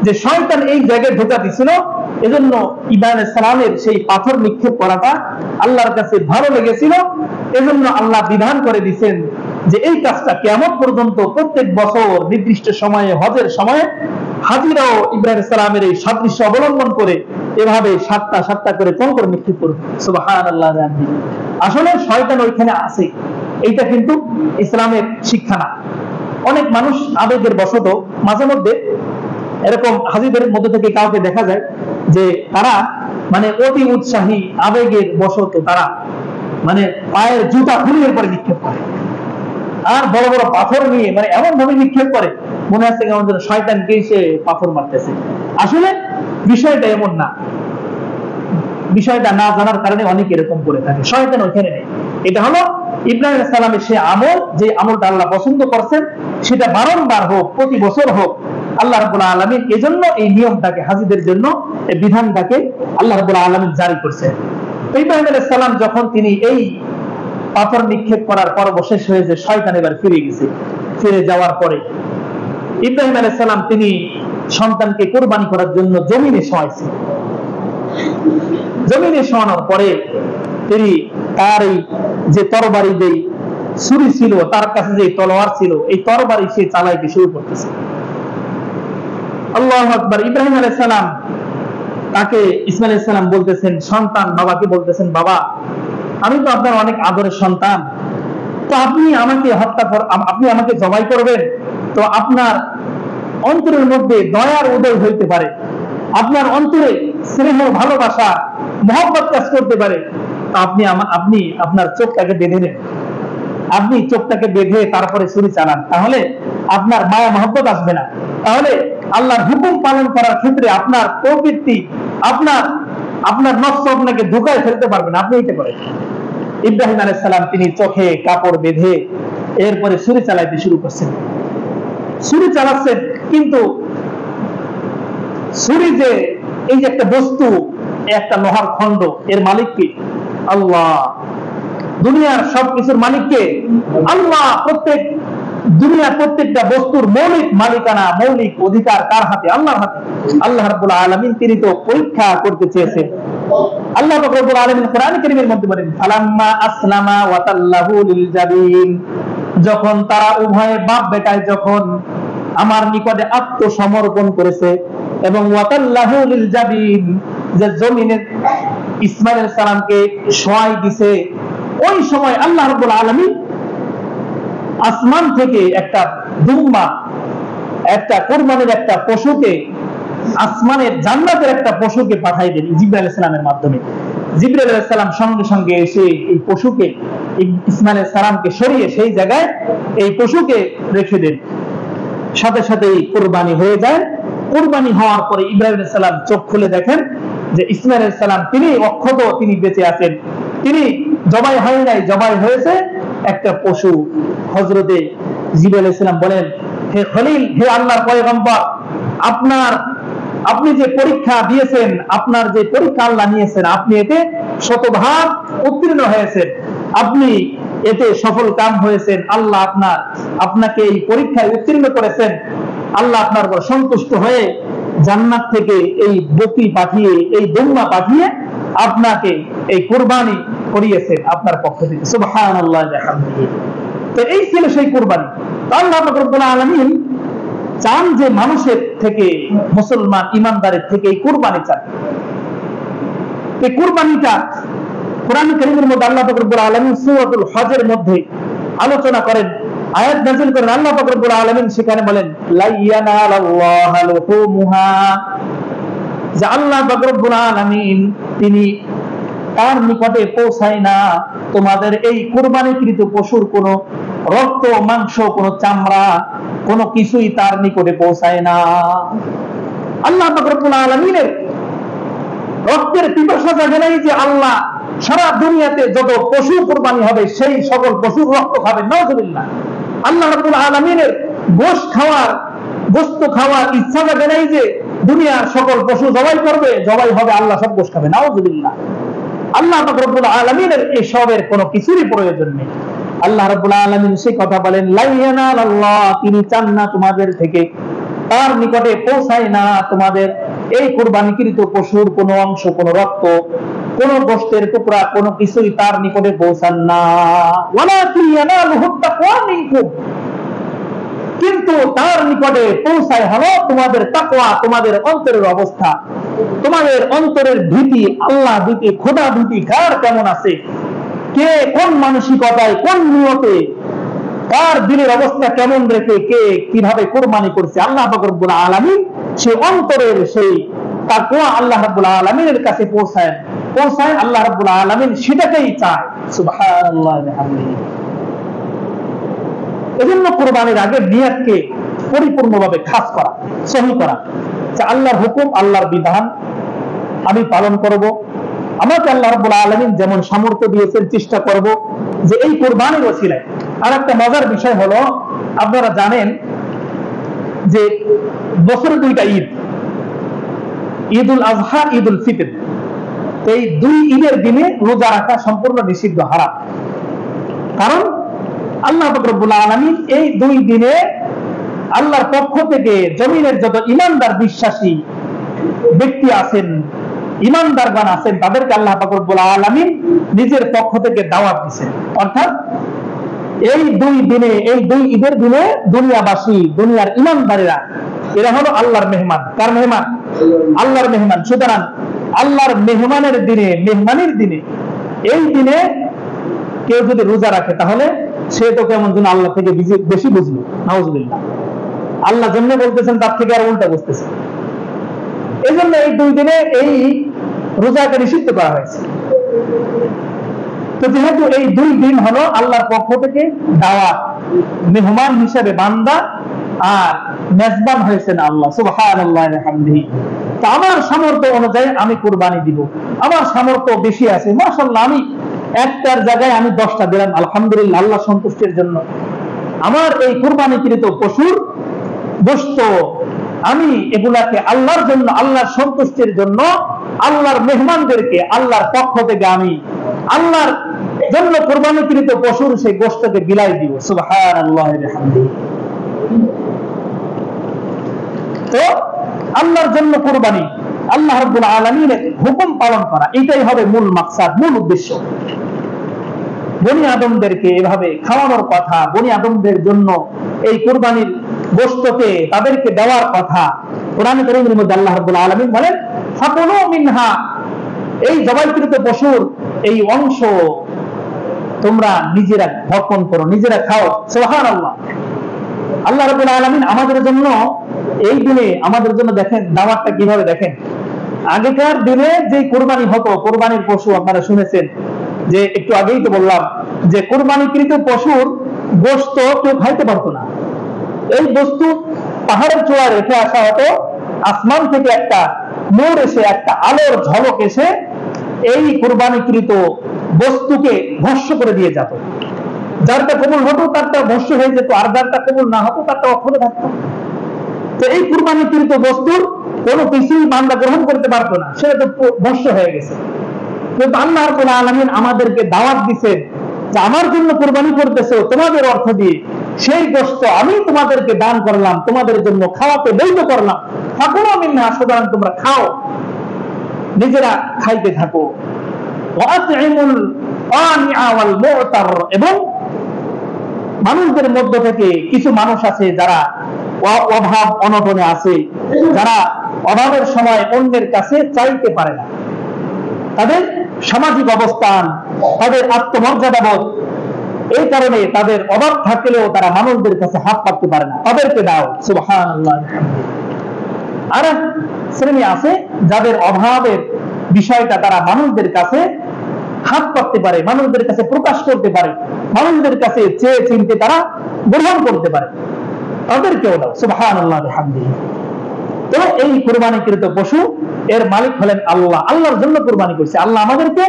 S1: যে শয়তান এই জায়গায় ধোঁকা দিছিল। এজন্য ইব্রাহিম আলাইহিস সালামের সেই পাথর নিক্ষেপ করাটা আল্লাহর কাছে ভালো লেগেছিল। এজন্য আল্লাহ বিধান করে দিয়েছেন যে এই কাজটা কিয়ামত পর্যন্ত প্রত্যেক বছর নির্দিষ্ট সময়ে হজের সময়ে হাজিরাও ইব্রাহিম আলাইহিস সালামের এই সাদৃশ্য অবলম্বন করে এভাবে 7টা করে কঙ্কর নিক্ষেপ করবে। সুবহানাল্লাহ। আসলে শয়তান ওইখানে আছে, এইটা কিন্তু ইসলামের শিক্ষা না। অনেক মানুষ আবেগের বশত মাঝে মধ্যে এরকম হাজিদের মধ্যে থেকে কাউকে দেখা যায় যে তারা মানে অতি উৎসাহী আবেগের বশত তারা মানে পায়ের জুতা খুলিয়ে পরে নিক্ষেপ করে আর বড় বড় পাথর নিয়ে মানে এমন ভাবে নিক্ষেপ করে মনে হচ্ছে কেমন যেন শয়তানকে সে পাথর মারতেছে। আসলে বিষয়টা এমন না। বিষয়টা না জানার কারণে অনেক এরকম করে থাকে, শয়তান ওখানে নেই। এটা হলো ইব্রাহিম আলাইহিস সালামের সে আমল, যে আমলটা আল্লাহ পছন্দ করছেন, সেটা বারংবার হোক, প্রতি বছর হোক, আল্লাহ রাব্বুল আলামিন এজন্য এই নিয়মটাকে, হাজীদের জন্য এই বিধানটাকে আল্লাহ রাব্বুল আলামিন জারি করছেন। ইব্রাহিম আলাইহিস সালাম যখন তিনি এই পাথর নিক্ষেপ করার পর শেষ হয়েছে, শয়তান এবার ফিরে গেছে। ফিরে যাওয়ার পরে ইব্রাহিম আলাইহিস সালাম তিনি সন্তানকে কুরবানি করার জন্য জমিনে শোয়াইছে। জমিনে শোয়ানোর পরে তিনি তার এই যে তরবারি, যে ছুরি ছিল, তার কাছে যে তলোয়ার ছিল, এই তরবারি সে চালাইতে শুরু করতেছে। আল্লাহু আকবার। ইব্রাহিম আলাইহিস সালাম তাকে, ইসমাঈল আলাইহিস সালাম বলতেছেন, সন্তান বাবাকে বলতেছেন, বাবা আমি তো আপনার অনেক আদরের সন্তান, তো আপনি আমাকে আপনি আমাকে জবাই করবেন, তো আপনার অন্তরের মধ্যে দয়ার উদয় হইতে পারে, আপনার অন্তরে স্নেহ, ভালোবাসা, মহব্বত কাজ করতে পারে, আপনি আপনার চোখটাকে বেঁধে নেন, আপনি চোখটাকে বেঁধে তারপরে ছুরি চালান, তাহলে আপনার মায়া মহব্বত আসবে না, তাহলে আল্লাহর হুকুম পালন করার ক্ষেত্রে আপনার প্রবৃত্তি, আপনার নফস আপনাকে ধোঁকায় ফেলতে পারবে না, আপনি এটা করেন। ইব্রাহিম আলাইহিস সালাম তিনি চোখে কাপড় বেঁধে এরপরে ছুরি চালাইতে শুরু করছেন। ছুরি চালাচ্ছেন, কিন্তু ছুরি যে এই যে একটা বস্তু, একটা লোহার খন্ড, এর মালিক কি? আল্লাহ। দুনিয়ার সবকিছুর মালিক কে? আল্লাহ। দুনিয়ার প্রত্যেকটা বস্তুর মৌলিক মালিকানা, মৌলিক অধিকার কার হাতে? আল্লাহর হাতে। আল্লাহ রাব্বুল আলামিন তিনি তো পরীক্ষা করতে চেয়েছেন। আল্লাহ রাব্বুল আলামিন কোরআন কারীমের মধ্যে বলেন, ফালাম্মা আসলামা ওয়া তাল্লাহু লিল জাবিন, যখন তারা উভয়ে বাপ বেটায় যখন আমার নিকটে আত্মসমর্পণ করেছে, এবং ওয়া তাল্লাহু লিল জাবিন, যে জমিনে ইসমাঈল আলাইহিস সালামকে শোয়াই দিছে, ওই সময় আল্লাহ রাব্বুল আলামিন আসমান থেকে একটা দুম্বা, একটা কুরবানির একটা পশুকে, আসমানের জান্নাতের একটা পশুকে পাঠাই দেন জিবরাইল আলাইহিস সালামের মাধ্যমে। জিবরাইল আলাইহিস সালাম সঙ্গে সঙ্গে এসে এই পশুকে, ইসমাঈল আলাইহিস সালামকে সরিয়ে সেই জায়গায় এই পশুকে রেখে দেন। সাথে সাথে কুরবানি হয়ে যায়। কুরবানি হওয়ার পরে ইব্রাহিম আলাইহিস সালাম চোখ খুলে দেখেন যে ইসমাঈল আলাইহিস সালাম তিনি অক্ষত, তিনি বেঁচে আছেন, তিনি জবাই হয় নাই, জবাই হয়েছে একটা পশু। হযরতে জিবরাইল আলাইহিস সালাম বলেন, হে খলিল, হে আল্লাহর পয়গম্বর, আপনি যে পরীক্ষা দিয়েছেন, আপনার যে পরীক্ষা আল্লাহ নিয়েছেন, আপনি এতে শতভাগ উত্তীর্ণ হয়েছেন, আপনি এতে সফল কাম হয়েছেন। আল্লাহ আপনাকে এই পরীক্ষায় উত্তীর্ণ করেছেন। আল্লাহ আপনার উপর সন্তুষ্ট হয়ে জান্নাত থেকে এই বকরি পাঠিয়ে, এই দুম্বা পাঠিয়ে আপনাকে এই কুরবানি করিয়েছেন আপনার পক্ষ থেকে। সুবহানাল্লাহ ওয়া বিহামদিহি। তো এই ছিল সেই কুরবানি। আল্লাহ রাব্বুল আলামিন চান যে মানুষের থেকে, মুসলমান ইমানদারের থেকে এই কুরবানি চান। এই কুরবানিটা কোরআন কারীমের মধ্যে আল্লাহ রাব্বুল আলামিন সূরাতুল হজের মধ্যে আলোচনা করেন, আয়াত নাযিল করেন। আল্লাহ রাব্বুল আলামিন সেখানে বলেন, লা ইয়ানালাল্লাহু লুহুমুহা, যে আল্লাহ রাব্বুল আলামিন তিনি তার নিকটে পৌঁছায় না তোমাদের এই কুরবানিকৃত পশুর কোন রক্ত, মাংস, কোন চামড়া, কোন কিছুই তার নিকটে পৌঁছায় না। আল্লাহ রাব্বুল আলামিনের রক্তের পিপাসা জাগে নাই যে আল্লাহ সারা দুনিয়াতে যত পশু কুরবানি হবে সেই সকল পশুর রক্ত খাবেন, নাউযুবিল্লাহ। আল্লাহ রাব্বুল আলামিনের গোশত খাওয়ার ইচ্ছা জাগে নাই যে দুনিয়ার সকল পশু জবাই করবে, জবাই হবে, আল্লাহ সব গোশত খাবে, নাউযুবিল্লাহ। আল্লাহ রাব্বুল আলামিনের এসবের কোনো কিছুরই প্রয়োজন নেই। আল্লাহ রাব্বুল আলামিন সেই কথা বলেন, লা ইয়ানালাল্লাহ, তিনি চান না তোমাদের থেকে, তার নিকটে পৌঁছায় না তোমাদের এই কুরবানিকৃত পশুর কোন অংশ, কোন রক্ত, কোন গোশতের টুকরা, কোন কিছুই তার নিকটে পৌঁছান না। ওয়ালাকিন ইয়ানালুহুত তাকওয়া মিনকুম, কিন্তু তার নিকটে পৌঁছায় হলো তোমাদের তাকওয়া, তোমাদের অন্তরের অবস্থা, তোমাদের অন্তরের ভীতি, আল্লাহ ভীতি, খোদা ভীতি কার কেমন আছে, কে কোন মানসিকতায়, কোন নিয়তে, তার দিলের অবস্থা কেমন রেখে কে কিভাবে কুরবানি করছে, আল্লাহ পাক রব্বুল আলামিন সেই অন্তরের সেই তাকওয়া আল্লাহ রাব্বুল আলামিনের কাছে পৌঁছায়। আল্লাহ রাব্বুল আলামিন সেটাকেই চায়। সুবহানাল্লাহ ওয়া বিহামদিহি। এজন্য কুরবানির আগে নিয়তকে পরিপূর্ণভাবে খাস করা, সহি করা, যে আল্লাহর হুকুম, আল্লাহর বিধান আমি পালন করব, আমাকে আল্লাহ রাব্বুল আলামিন যেমন সামর্থ্য দিয়েছেন চেষ্টা করব যে এই কুরবানির ওসিলায়। আর একটা মজার বিষয় হলো, আপনারা জানেন যে বছরে দুইটা ঈদ, ঈদুল আজহা, ঈদুল ফিতর। এই দুই ঈদের দিনে রোজা রাখা সম্পূর্ণ নিষিদ্ধ, হারাম। কারণ আল্লাহ পাক রব্বুল আলামিন এই দুই দিনে আল্লাহর পক্ষ থেকে জমিনের যত ইমানদার বিশ্বাসী ব্যক্তি আছেন, ইমানদারগণ আছেন, তাদেরকে আল্লাহ পাক রব্বুল আলামিন নিজের পক্ষ থেকে দাওয়াত দিয়েছেন। অর্থাৎ এই দুই দিনে, এই দুই ঈদের দিনে দুনিয়াবাসী, দুনিয়ার ইমানদারেরা, এরা হলো আল্লাহর মেহমান। কার মেহমান? আল্লাহর মেহমান। সুতরাং আল্লাহর মেহমানের দিনে, মেহমানির দিনে, এই দিনে কেউ যদি রোজা রাখে তাহলে সে তো কেমন যেন আল্লাহ থেকে বেশি বুঝলো। নাউজুবিল্লাহ। আল্লাহ যেমনি বলতেছেন তার থেকে আর উল্টা বুঝতেছে। এই জন্য এই দুই দিনে এই রোজাকে নিষিদ্ধ করা হয়েছে। তো যেহেতু এই দুই দিন হলো আল্লাহর পক্ষ থেকে দাওয়াত, মেহমান হিসেবে বান্দা আর মেজবান হয়েছেন আল্লাহ সুবহানাল্লাহি ওয়া বিহামদিহি। তো আমার সামর্থ্য অনুযায়ী আমি কুরবানি দিব। আমার সামর্থ্য বেশি আছে, মাশাআল্লাহ, আমি একটার জায়গায় আমি 10টা দিলাম, আলহামদুলিল্লাহ, আল্লাহ সন্তুষ্টির জন্য। আমার এই কুরবানিকৃত পশুর গোশত আমি এগুলাকে আল্লাহর জন্য, আল্লাহর সন্তুষ্টির জন্য, আল্লাহর মেহমানদেরকে আল্লাহর পক্ষ থেকে আমি আল্লাহর জন্য কুরবানিকৃত পশুর সেই গোশতকে বিলাই দিব। সুবহানাল্লাহি ওয়া বিহামদিহি। তো আল্লাহর জন্য কুরবানি, আল্লাহ রাব্বুল আলামিনের হুকুম পালন করা, এটাই হবে মূল মাকসাদ, মূল উদ্দেশ্য। বনি আদমদেরকে এভাবে খাওয়ানোর কথা, বনি আদমদের জন্য এই কুরবানির গোশতকে তাদেরকে দেওয়ার কথা। কোরআনে কারীমের মধ্যে আল্লাহ রাব্বুল আলামিন বলেন, ফাকুলু মিনহা, এই জবাইকৃত পশুর এই অংশ তোমরা নিজেরা ভক্ষণ করো, নিজেরা খাও। সুবহানাল্লাহ। আল্লাহ রাব্বুল আলামিন আমাদের জন্য এই দিনে, আমাদের জন্য দেখেন দাওয়াতটা কিভাবে। দেখেন, আগেকার দিনে যে কুরবানি হতো, কুরবানির পশু আপনারা শুনেছেন যে একটু আগেই তো বললাম যে কুরবানিকৃত পশুর গোশত কেউ খাইতে পারতো না। এই বস্তু পাহাড়ের চূড়ায় রেখে আসা হতো, আসমান থেকে একটা নূর এসে, একটা আলোর ঝলক এসে এই কুরবানিকৃত বস্তুকে ভস্য করে দিয়ে যেত। যারটা কবুল হতো তারটা ভস্য হয়ে যেত, আর যারটা কবুল না হতো তারটা অক্ষত থাকতো। তো এই কুরবানিকৃত বস্তুর কোনো কিছুই বান্দা গ্রহণ করতে পারতো না, সেটা তো ভস্য হয়ে গেছে। কিন্তু আল্লাহ রাব্বুল আলামিন আমাদেরকে দাওয়াত দিয়েছেন যে আমার জন্য কুরবানি করতেছো তোমাদের অর্থ দিয়ে, সেই গোশত আমি তোমাদেরকে দান করলাম, তোমাদের জন্য খাওয়াতে বৈধ করলাম। ফাকুলু মিনহা, সুতরাং তোমরা খাও, নিজেরা খাইতে থাকো। ওয়াতইমুল কানিআ ওয়াল মু'তার, এবং মানুষদের মধ্য থেকে কিছু মানুষ আছে যারা অভাব অনটনে আছে, যারা অভাবের সময় অন্যের কাছে চাইতে পারে না, তাদের সামাজিক অবস্থান, তাদের আত্মমর্যাদাবোধ, এই কারণে তাদের অভাব থাকলেও তারা মানুষদের কাছে হাত পাততে পারে না, তাদেরকে দাও। সুবহানাল্লাহ। আর শ্রেণী আছে যাদের অভাবের বিষয়টা তারা মানুষদের কাছে হাত পাততে পারে, মানুষদের কাছে প্রকাশ করতে পারে, মানুষদের কাছে চেয়ে চিনতে তারা গ্রহণ করতে পারে, তাদেরকেও দাও। সুবহানাল্লাহ ওয়া বিহামদিহি। তো এই কুরবানিকৃত পশু এর মালিক হলেন আল্লাহ, আল্লাহর জন্য কুরবানি করছে, আল্লাহ আমাদেরকে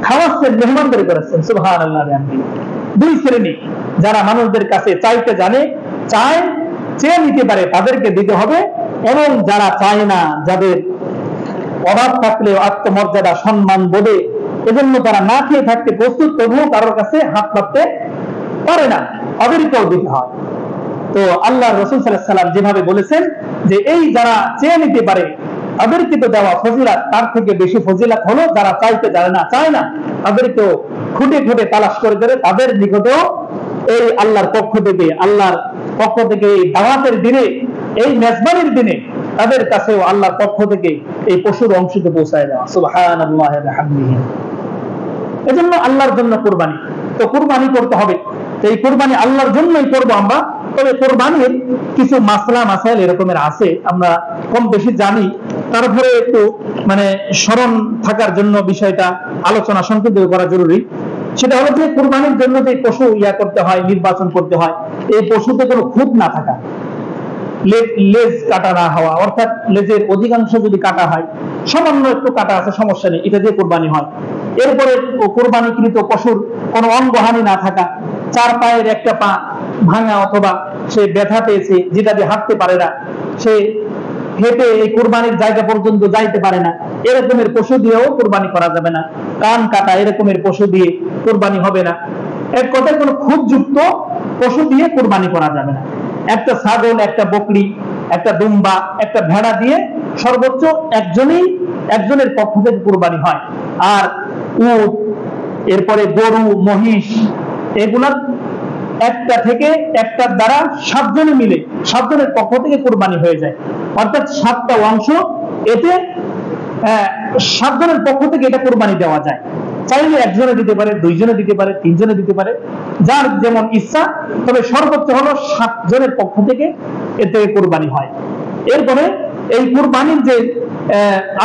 S1: খাওয়াচ্ছেন, মেহমানদারি করেছেন। সুবহানাল্লাহ ওয়া বিহামদিহি। দুই শ্রেণী, যারা মানুষদের কাছে চাইতে জানে, চায়, চেয়ে নিতে পারে, তাদেরকে দিতে হবে, এবং যারা চায় না, যাদের অভাব থাকলেও আত্মমর্যাদা, সম্মান বোধে এজন্য তারা না খেয়ে থাকতে প্রস্তুত, তবুও কারোর কাছে হাত পাততে পারে না, তাদেরকেও দিতে হয়। তো আল্লাহ রাসূল সাল্লাল্লাহু আলাইহি ওয়াসাল্লাম যেভাবে বলেছেন যে এই যারা চেয়ে নিতে পারে তাদেরকে তো দেওয়া ফজিলত, তার থেকে বেশি ফজিলত হলো যারা চাইতে জানে না, চায় না, তাদেরকেও খুঁটে খুঁটে তালাশ করে দেবে, তাদের নিকটেও এই আল্লাহর পক্ষ থেকে, আল্লাহর পক্ষ থেকে এই দাওয়াতের দিনে, এই মেজবানির দিনে তাদের কাছেও আল্লাহর পক্ষ থেকে এই পশুর অংশকে পৌঁছায় দেওয়া। সুবহানাল্লাহি ওয়া বিহামদিহি। এজন্য আল্লাহর জন্য কুরবানি, তো কুরবানি করতে হবে। তো এই কুরবানি আল্লাহর জন্যই করবো আমরা। তবে কুরবানির কিছু মাসলা মাসাইল এরকমের আছে, আমরা কম বেশি জানি, তারপরে একটু মানে স্মরণ থাকার জন্য বিষয়টা আলোচনা সংক্ষিপ্ত করা জরুরি। সেটা হলো যে কুরবানির জন্য যে পশু করতে হয়, নির্বাচন করতে হয়, এই পশুতে কোনো খুঁত না থাকা। লেজ কাটা না হওয়া, অর্থাৎ লেজের অধিকাংশ যদি কাটা হয়, সামান্য একটু কাটা আছে সমস্যা নেই, এটা দিয়ে কোরবানি হয়। এরপরে কোরবানিকৃত পশুর কোনো অঙ্গহানি না থাকা, 4 পায়ের একটা পা ভাঙা অথবা সে ব্যথা পেয়েছে যেটা দিয়ে হাঁটতে পারে না, সে হেঁটে এই কোরবানির জায়গা পর্যন্ত যাইতে পারে না, এরকমের পশু দিয়েও কোরবানি করা যাবে না। কান কাটা এরকমের পশু দিয়ে কোরবানি হবে না। এক কথায় কোনো খুঁতযুক্ত পশু দিয়ে কোরবানি করা যাবে না। একটা ছাগল, একটা বকরি, একটা দুম্বা, একটা ভেড়া দিয়ে সর্বোচ্চ একজনের পক্ষ থেকে কোরবানি হয়। আর উট, এরপরে গরু, মহিষ, এগুলা একটা থেকে একটার দ্বারা 7 জনে মিলে 7 জনের পক্ষ থেকে কোরবানি হয়ে যায়, অর্থাৎ 7টা অংশ, এতে 7 জনের পক্ষ থেকে এটা কোরবানি দেওয়া যায়। চাইলে 1 জনে দিতে পারে, 2 জনে দিতে পারে, 3 জনে দিতে পারে, যার যেমন ইচ্ছা, তবে সর্বোচ্চ হলো 7 জনের পক্ষ থেকে এতে কোরবানি হয়। এরপরে এই কোরবানির যে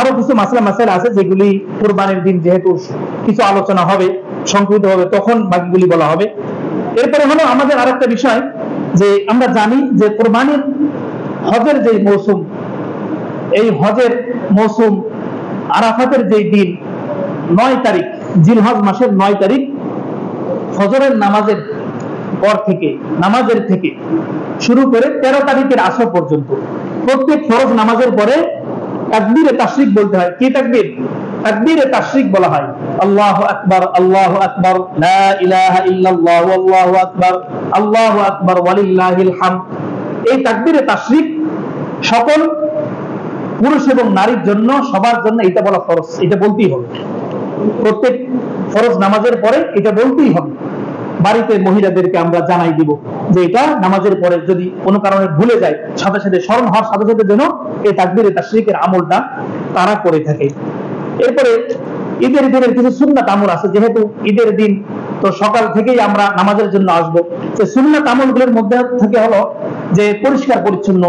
S1: আরো কিছু মাসলা আছে যেগুলি কোরবানির দিন যেহেতু কিছু আলোচনা হবে, সংক্ষিপ্ত হবে, তখন বাকিগুলি বলা হবে। এরপরে হলো আমাদের আরেকটা বিষয়, যে আমরা জানি যে কোরবানির হজের যে মৌসুম, এই হজের মৌসুম আরাফাতের যে দিন 9 তারিখ, জিলহজ মাসের 9 তারিখ ফজরের নামাজের পর থেকে, নামাজের থেকে শুরু করে 13 তারিখের আসর পর্যন্ত প্রত্যেক ফরজ নামাজের পরে তাকবীরে তাশরিক বলতে হয়। কি তাকবীর? তাকবীরে তাশরিক বলা হয়। আল্লাহু আকবার, আল্লাহু আকবার, লা ইলাহা ইল্লাল্লাহ, আল্লাহু আকবার, আল্লাহু আকবার, ওয়ালিল্লাহিল হামদ। এই তাকবীরে তাশরিক সকল পুরুষ এবং নারীর জন্য, সবার জন্য এটা বলা ফরজ, এটা বলতেই হবে। প্রত্যেক ফরজ নামাজের পরে এটা বলতেই হবে। বাড়িতে মহিলাদেরকে আমরা জানাই দিব যে এটা নামাজের পরে যদি কোনো কারণে ভুলে যায়, সাথে সাথে স্মরণ হওয়ার সাথে সাথে যেন এই তাকবীরে তাশরিকের আমলটা তারা করে থাকে। এরপরে ঈদের দিনের কিছু সুন্নাত আমল আছে, যেহেতু ঈদের দিন তো সকাল থেকেই আমরা নামাজের জন্য আসবো। যে সুন্নাত আমলগুলোর মধ্যে থেকে হলো যে পরিষ্কার পরিচ্ছন্ন